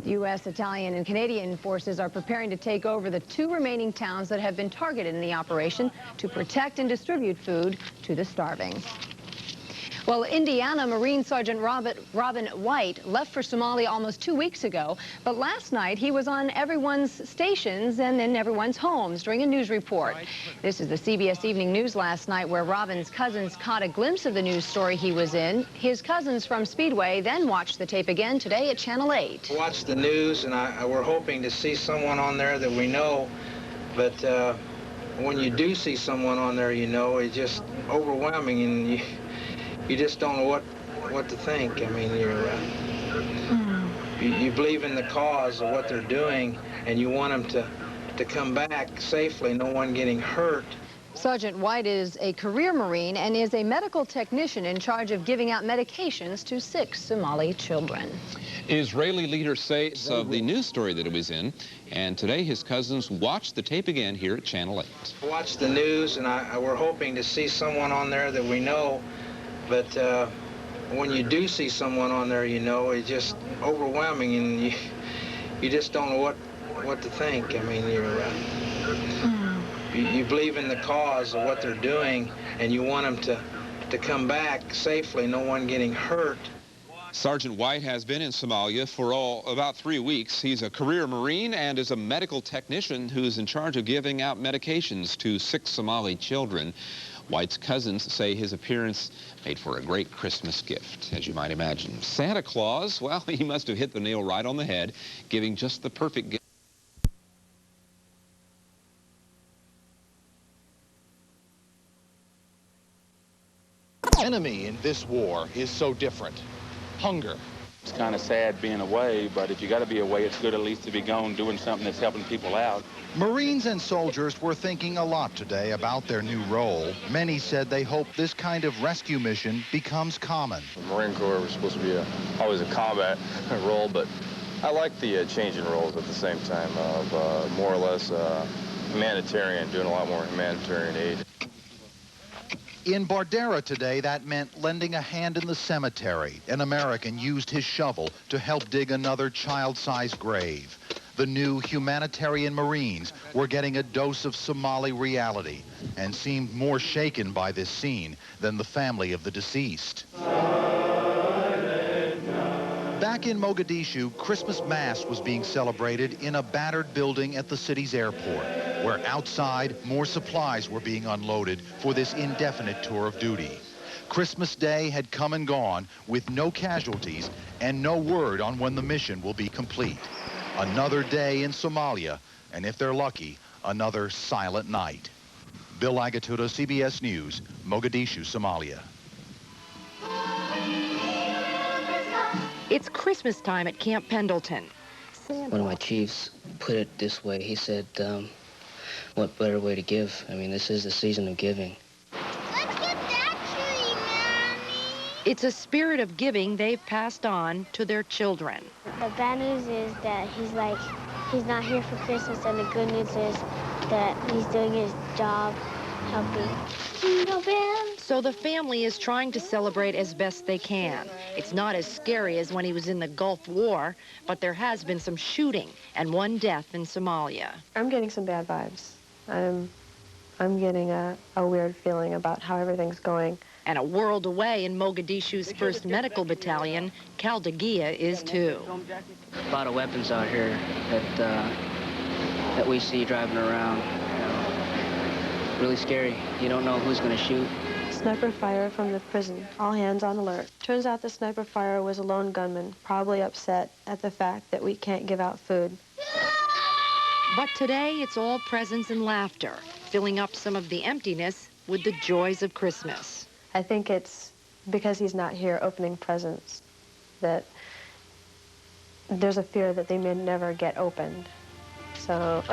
U.S., Italian, and Canadian forces are preparing to take over the 2 remaining towns that have been targeted in the operation to protect and distribute food to the starving. Well, Indiana Marine Sergeant Robin White left for Somalia almost 2 weeks ago, but last night he was on everyone's stations and in everyone's homes during a news report. This is the CBS Evening News last night, where Robin's cousins caught a glimpse of the news story he was in. His cousins from Speedway then watched the tape again today at Channel 8. Watch the news, and we're hoping to see someone on there that we know, but when you do see someone on there, you know, it's just overwhelming, and you just don't know what to think. I mean, you believe in the cause of what they're doing, and you want them to come back safely, no one getting hurt. Sergeant White is a career Marine and is a medical technician in charge of giving out medications to sick Somali children. Israeli leaders say of the news story that it was in, and today his cousins watched the tape again here at Channel 8. Watch the news, and we're hoping to see someone on there that we know, but when you do see someone on there, you know, it's just overwhelming, and you just don't know what to think. I mean, you believe in the cause of what they're doing, and you want them to come back safely, no one getting hurt. Sergeant White has been in Somalia for about 3 weeks. He's a career Marine and is a medical technician who's in charge of giving out medications to sick Somali children. White's cousins say his appearance made for a great Christmas gift, as you might imagine. Santa Claus, well, he must have hit the nail right on the head, giving just the perfect gift. The enemy in this war is so different. Hunger. It's kind of sad being away, but if you got to be away, it's good at least to be gone doing something that's helping people out. Marines and soldiers were thinking a lot today about their new role. Many said they hope this kind of rescue mission becomes common. The Marine Corps was supposed to be always a combat role, but I like the change in roles at the same time of more or less humanitarian, doing a lot more humanitarian aid. In Bardera today, that meant lending a hand in the cemetery. An American used his shovel to help dig another child-sized grave. The new humanitarian Marines were getting a dose of Somali reality and seemed more shaken by this scene than the family of the deceased. Back in Mogadishu, Christmas Mass was being celebrated in a battered building at the city's airport, where outside more supplies were being unloaded for this indefinite tour of duty. Christmas Day had come and gone with no casualties and no word on when the mission will be complete. Another day in Somalia, and if they're lucky, another silent night. Bill Agatuda, CBS News, Mogadishu, Somalia. It's Christmas time at Camp Pendleton. One of my chiefs put it this way. He said, what better way to give? I mean, this is the season of giving. Let's get that tree, Mommy. It's a spirit of giving they've passed on to their children. The bad news is that he's not here for Christmas, and the good news is that he's doing his job helping. So the family is trying to celebrate as best they can. It's not as scary as when he was in the Gulf War, but there has been some shooting and one death in Somalia. I'm getting some bad vibes. I'm getting a weird feeling about how everything's going. And a world away in Mogadishu's 1st Medical Battalion, Caldagia is too. A lot of weapons out here that we see driving around. You know, really scary. You don't know who's going to shoot. Sniper fire from the prison. All hands on alert. Turns out the sniper fire was a lone gunman, probably upset at the fact that we can't give out food. But today it's all presents and laughter, filling up some of the emptiness with the joys of Christmas. I think it's because he's not here opening presents that there's a fear that they may never get opened. So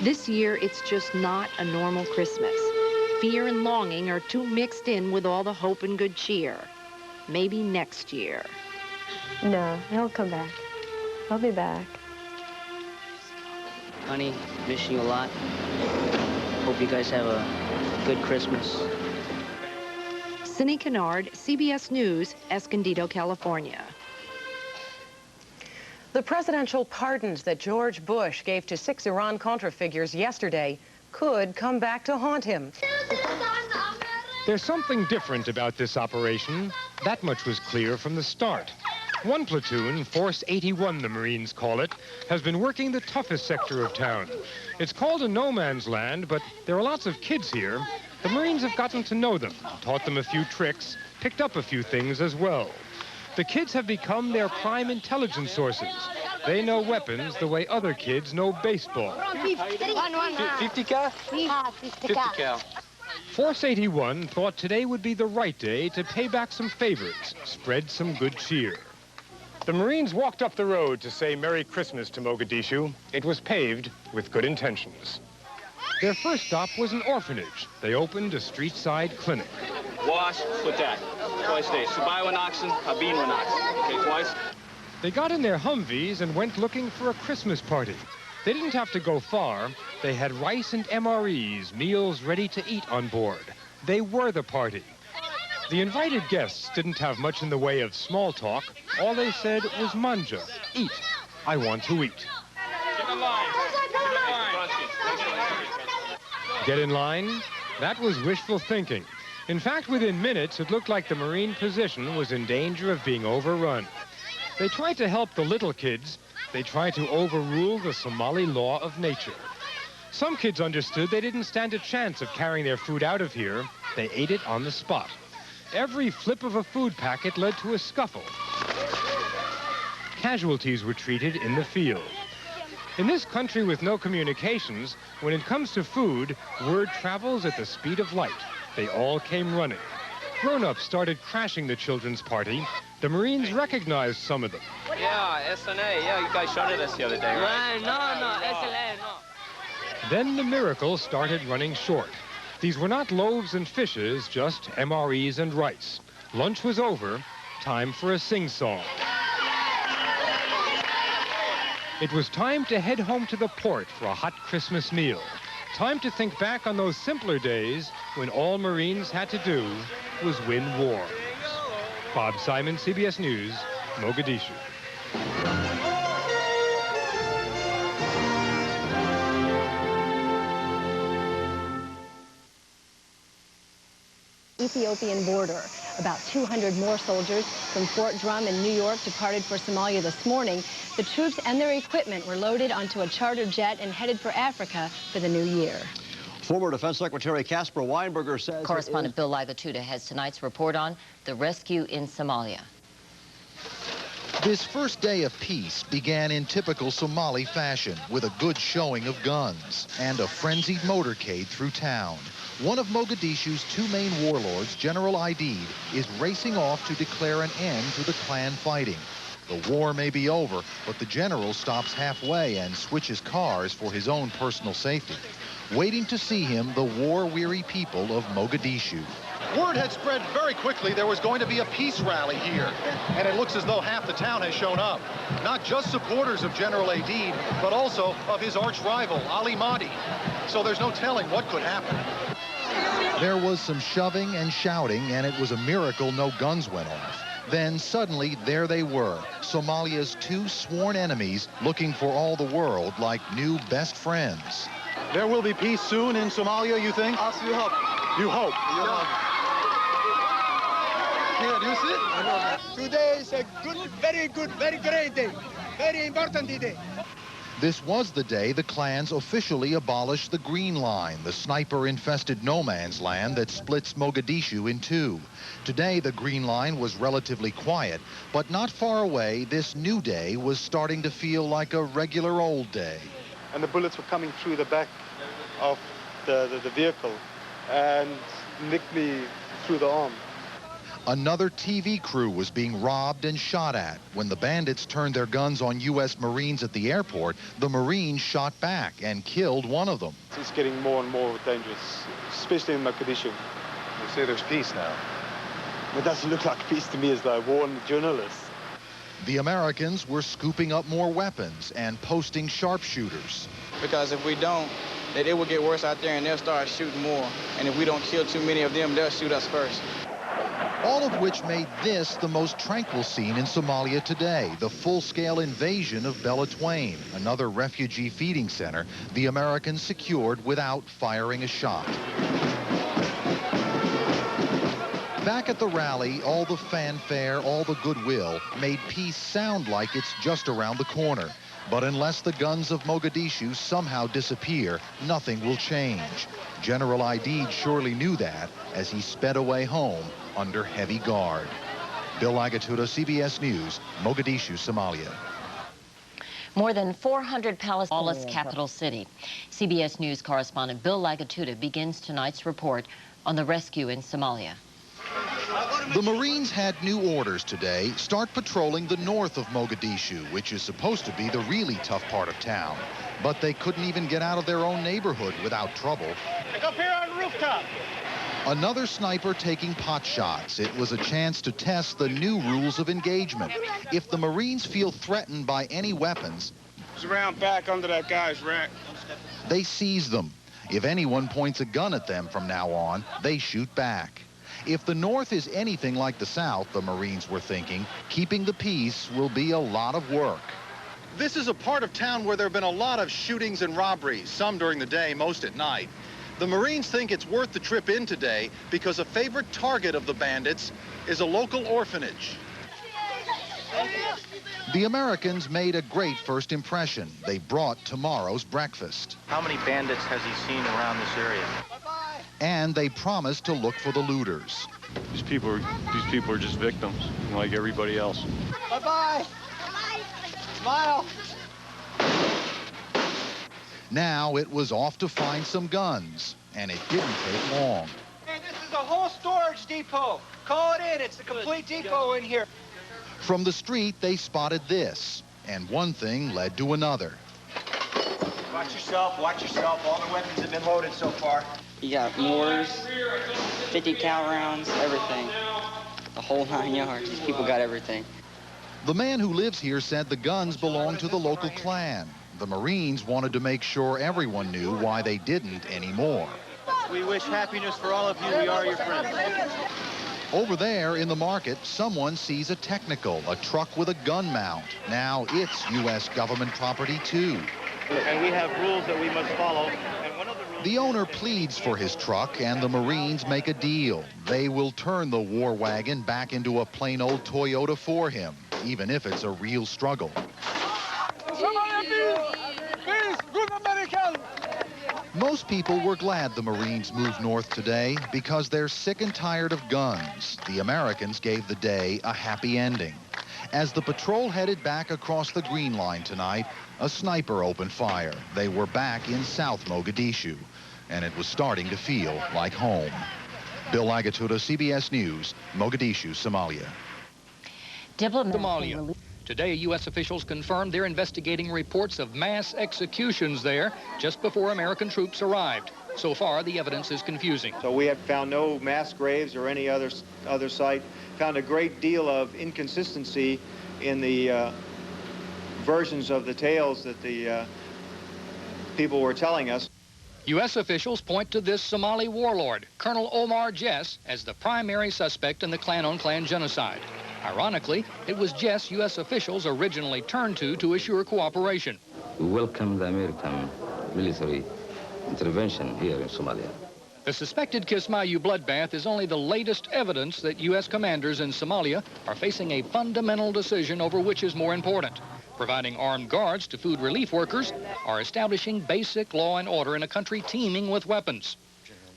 This year, it's just not a normal Christmas. Fear and longing are too mixed in with all the hope and good cheer. Maybe next year. No, he'll come back. He'll be back. Honey, miss you a lot. Hope you guys have a good Christmas. Cindy Kennard, CBS News, Escondido, California. The presidential pardons that George Bush gave to 6 Iran-Contra figures yesterday could come back to haunt him. There's something different about this operation. That much was clear from the start. One platoon, Force 81 the Marines call it, has been working the toughest sector of town. It's called a no man's land, but there are lots of kids here. The Marines have gotten to know them, taught them a few tricks, picked up a few things as well. The kids have become their prime intelligence sources. They know weapons the way other kids know baseball. 50 cal? 50 cal. Force 81 thought today would be the right day to pay back some favors, spread some good cheer. The Marines walked up the road to say Merry Christmas to Mogadishu. It was paved with good intentions. Their first stop was an orphanage. They opened a street-side clinic. Wash, put that. Twice a day. Subai-wanaxin, Habin-wanaxin. Okay, twice. They got in their Humvees and went looking for a Christmas party. They didn't have to go far. They had rice and MREs, meals ready to eat on board. They were the party. The invited guests didn't have much in the way of small talk. All they said was manja, eat. I want to eat. Get in line. Get in line? That was wishful thinking. In fact, within minutes, it looked like the Marine position was in danger of being overrun. They tried to help the little kids. They tried to overrule the Somali law of nature. Some kids understood they didn't stand a chance of carrying their food out of here. They ate it on the spot. Every flip of a food packet led to a scuffle. Casualties were treated in the field. In this country with no communications, when it comes to food, word travels at the speed of light. They all came running. Grown-ups started crashing the children's party. The Marines recognized some of them. Yeah, SNA. Yeah, you guys shot at us the other day, right? No, SNA, no. Then the miracle started running short. These were not loaves and fishes, just MREs and rice. Lunch was over. Time for a sing-song. It was time to head home to the port for a hot Christmas meal. Time to think back on those simpler days when all Marines had to do was win wars. Bob Simon, CBS News, Mogadishu. Ethiopian border. About 200 more soldiers from Fort Drum in New York departed for Somalia this morning. The troops and their equipment were loaded onto a charter jet and headed for Africa for the new year. Former Defense Secretary Casper Weinberger says... Correspondent Bill Livatuda has tonight's report on the rescue in Somalia. This first day of peace began in typical Somali fashion with a good showing of guns and a frenzied motorcade through town. One of Mogadishu's two main warlords, General Aidid, is racing off to declare an end to the clan fighting. The war may be over, but the general stops halfway and switches cars for his own personal safety. Waiting to see him, the war-weary people of Mogadishu. Word had spread very quickly there was going to be a peace rally here, and it looks as though half the town has shown up. Not just supporters of General Aidid, but also of his arch-rival, Ali Mahdi. So there's no telling what could happen. There was some shoving and shouting, and it was a miracle no guns went off. Then suddenly, there they were, Somalia's two sworn enemies looking for all the world like new best friends. There will be peace soon in Somalia, you think? As we hope. You hope? Yeah, do you see it? Today is a good, very great day. Very important day. This was the day the clans officially abolished the Green Line, the sniper-infested no man's land that splits Mogadishu in two. Today, the Green Line was relatively quiet, but not far away, this new day was starting to feel like a regular old day. And the bullets were coming through the back of the vehicle and nicked me through the arm. Another TV crew was being robbed and shot at. When the bandits turned their guns on U.S. Marines at the airport, the Marines shot back and killed one of them. It's getting more and more dangerous, especially in Mogadishu. They say there's peace now. It doesn't look like peace to me as though I warned the journalists. The Americans were scooping up more weapons and posting sharpshooters. Because if we don't, it will get worse out there and they'll start shooting more. And if we don't kill too many of them, they'll shoot us first. All of which made this the most tranquil scene in Somalia today, the full-scale invasion of Bella Twain, another refugee feeding center the Americans secured without firing a shot. Back at the rally, all the fanfare, all the goodwill made peace sound like it's just around the corner. But unless the guns of Mogadishu somehow disappear, nothing will change. General Aidid surely knew that as he sped away home under heavy guard. Bill Agatuda, CBS News, Mogadishu, Somalia. More than 400 Palestinian capital city. CBS News correspondent Bill Agatuda begins tonight's report on the rescue in Somalia. The Marines had new orders today. Start patrolling the north of Mogadishu, which is supposed to be the really tough part of town. But they couldn't even get out of their own neighborhood without trouble. Up here on the rooftop. Another sniper taking pot shots. It was a chance to test the new rules of engagement. If the Marines feel threatened by any weapons, It's around back under that guy's rack. they seize them. If anyone points a gun at them from now on, they shoot back. If the North is anything like the South, the Marines were thinking, keeping the peace will be a lot of work. This is a part of town where there have been a lot of shootings and robberies, some during the day, most at night. The Marines think it's worth the trip in today because a favorite target of the bandits is a local orphanage. The Americans made a great first impression. They brought tomorrow's breakfast. How many bandits has he seen around this area? And they promised to look for the looters. These people are just victims, like everybody else. Bye-bye. Smile. Now it was off to find some guns, and it didn't take long. Hey, this is a whole storage depot. Call it in. It's the complete depot in here. From the street, they spotted this, and one thing led to another. Watch yourself. Watch yourself. All the weapons have been loaded so far. You got mortars, 50 cal rounds, everything. The whole 9 yards. These people got everything. The man who lives here said the guns belonged to the local clan. The Marines wanted to make sure everyone knew why they didn't anymore. We wish happiness for all of you. We are your friends. Over there in the market, someone sees a technical, a truck with a gun mount. Now it's U.S. government property, too. And we have rules that we must follow. The owner pleads for his truck, and the Marines make a deal. They will turn the war wagon back into a plain old Toyota for him, even if it's a real struggle. Most people were glad the Marines moved north today because they're sick and tired of guns. The Americans gave the day a happy ending. As the patrol headed back across the Green Line tonight, a sniper opened fire. They were back in South Mogadishu, and it was starting to feel like home. Bill Agatuda, CBS News, Mogadishu, Somalia. Somalia. Today, U.S. officials confirmed they're investigating reports of mass executions there just before American troops arrived. So far, the evidence is confusing. So we have found no mass graves or any other site. Found a great deal of inconsistency in the versions of the tales that the people were telling us. U.S. officials point to this Somali warlord, Colonel Omar Jess, as the primary suspect in the clan-on-clan genocide. Ironically, it was Jess U.S. officials originally turned to assure cooperation. We welcome the American military intervention here in Somalia. The suspected Kismayu bloodbath is only the latest evidence that U.S. commanders in Somalia are facing a fundamental decision over which is more important: providing armed guards to food relief workers or establishing basic law and order in a country teeming with weapons.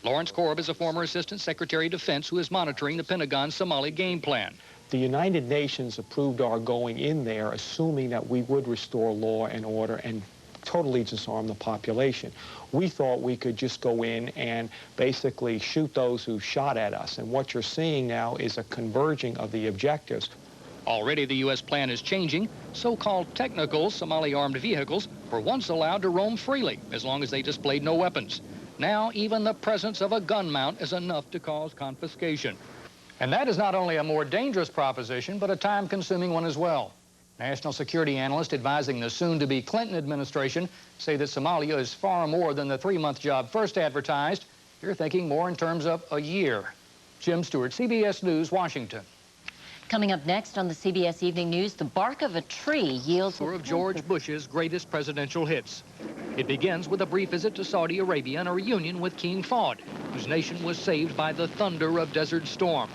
Lawrence Korb is a former Assistant Secretary of Defense who is monitoring the Pentagon's Somali game plan. The United Nations approved our going in there, assuming that we would restore law and order and totally disarm the population. We thought we could just go in and basically shoot those who shot at us. And what you're seeing now is a converging of the objectives. Already the U.S. plan is changing. So-called technical Somali armed vehicles were once allowed to roam freely as long as they displayed no weapons. Now even the presence of a gun mount is enough to cause confiscation. And that is not only a more dangerous proposition, but a time-consuming one as well. National security analysts advising the soon-to-be Clinton administration say that Somalia is far more than the 3-month job first advertised. They're thinking more in terms of a year. Jim Stewart, CBS News, Washington. Coming up next on the CBS Evening News, the bark of a tree yields... ...of George Bush's greatest presidential hits. It begins with a brief visit to Saudi Arabia and a reunion with King Fahd, whose nation was saved by the thunder of Desert Storm.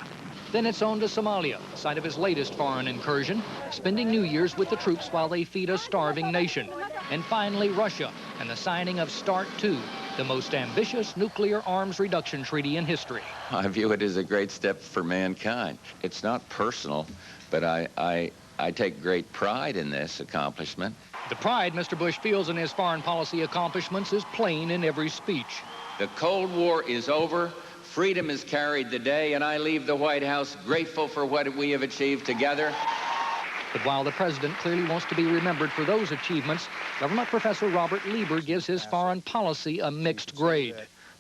Then it's on to Somalia, site of his latest foreign incursion, spending New Year's with the troops while they feed a starving nation. And finally, Russia and the signing of START II, the most ambitious nuclear arms reduction treaty in history. I view it as a great step for mankind. It's not personal, but I take great pride in this accomplishment. The pride Mr. Bush feels in his foreign policy accomplishments is plain in every speech. The Cold War is over. Freedom has carried the day, and I leave the White House grateful for what we have achieved together. But while the president clearly wants to be remembered for those achievements, government professor Robert Lieber gives his foreign policy a mixed grade.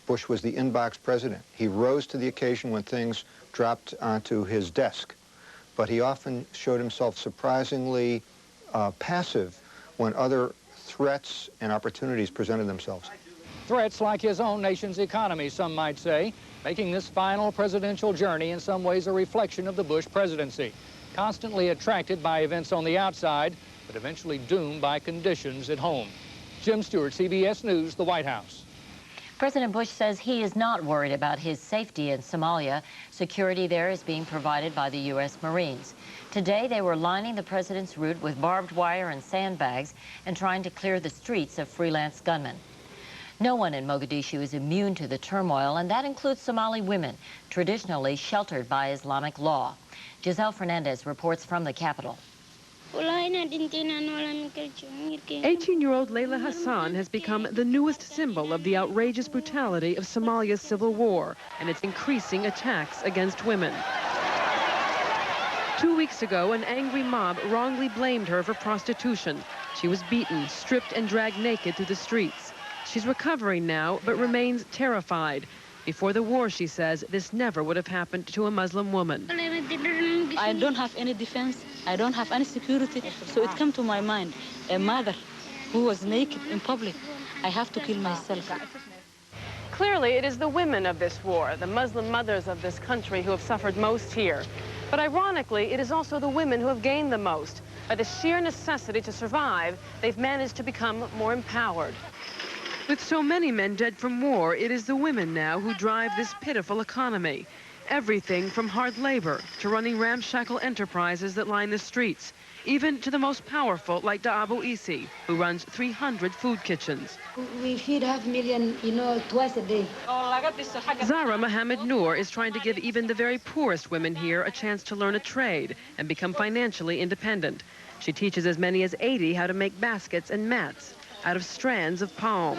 Bush was the inbox president. He rose to the occasion when things dropped onto his desk. But he often showed himself surprisingly passive when other threats and opportunities presented themselves. Threats like his own nation's economy, some might say, making this final presidential journey in some ways a reflection of the Bush presidency. Constantly attracted by events on the outside, but eventually doomed by conditions at home. Jim Stewart, CBS News, the White House. President Bush says he is not worried about his safety in Somalia. Security there is being provided by the U.S. Marines. Today, they were lining the president's route with barbed wire and sandbags and trying to clear the streets of freelance gunmen. No one in Mogadishu is immune to the turmoil, and that includes Somali women, traditionally sheltered by Islamic law. Giselle Fernandez reports from the capital. 18-year-old Layla Hassan has become the newest symbol of the outrageous brutality of Somalia's civil war and its increasing attacks against women. 2 weeks ago, an angry mob wrongly blamed her for prostitution. She was beaten, stripped, and dragged naked through the streets. She's recovering now, but remains terrified. Before the war, she says, this never would have happened to a Muslim woman. I don't have any defense. I don't have any security. So it came to my mind, a mother who was naked in public. I have to kill myself. Clearly, it is the women of this war, the Muslim mothers of this country, who have suffered most here. But ironically, it is also the women who have gained the most. By the sheer necessity to survive, they've managed to become more empowered. With so many men dead from war, it is the women now who drive this pitiful economy. Everything from hard labor to running ramshackle enterprises that line the streets, even to the most powerful like Daabu Isi, who runs 300 food kitchens. We feed 500,000, twice a day. Zara Mohammed Noor is trying to give even the very poorest women here a chance to learn a trade and become financially independent. She teaches as many as 80 how to make baskets and mats out of strands of palm.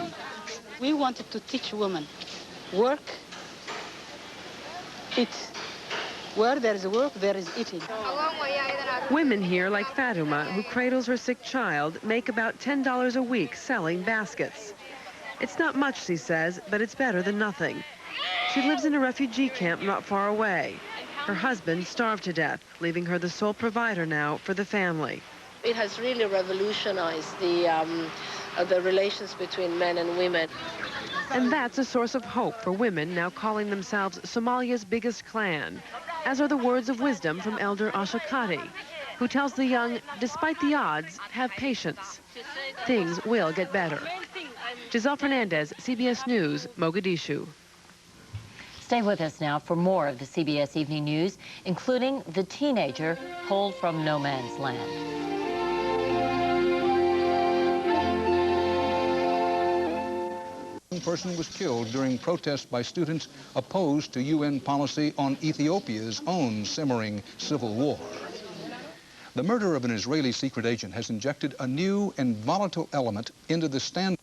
We wanted to teach women work, eat. Where there is work, there is eating. Women here, like Fatuma, who cradles her sick child, make about $10 a week selling baskets. It's not much, she says, but it's better than nothing. She lives in a refugee camp not far away. Her husband starved to death, leaving her the sole provider now for the family. It has really revolutionized the relations between men and women. And that's a source of hope for women now calling themselves Somalia's biggest clan, as are the words of wisdom from Elder Ashakati, who tells the young, despite the odds, have patience. Things will get better. Giselle Fernandez, CBS News, Mogadishu. Stay with us now for more of the CBS Evening News, including the teenager pulled from no man's land. One person was killed during protests by students opposed to UN policy on Ethiopia's own simmering civil war. The murder of an Israeli secret agent has injected a new and volatile element into the stand.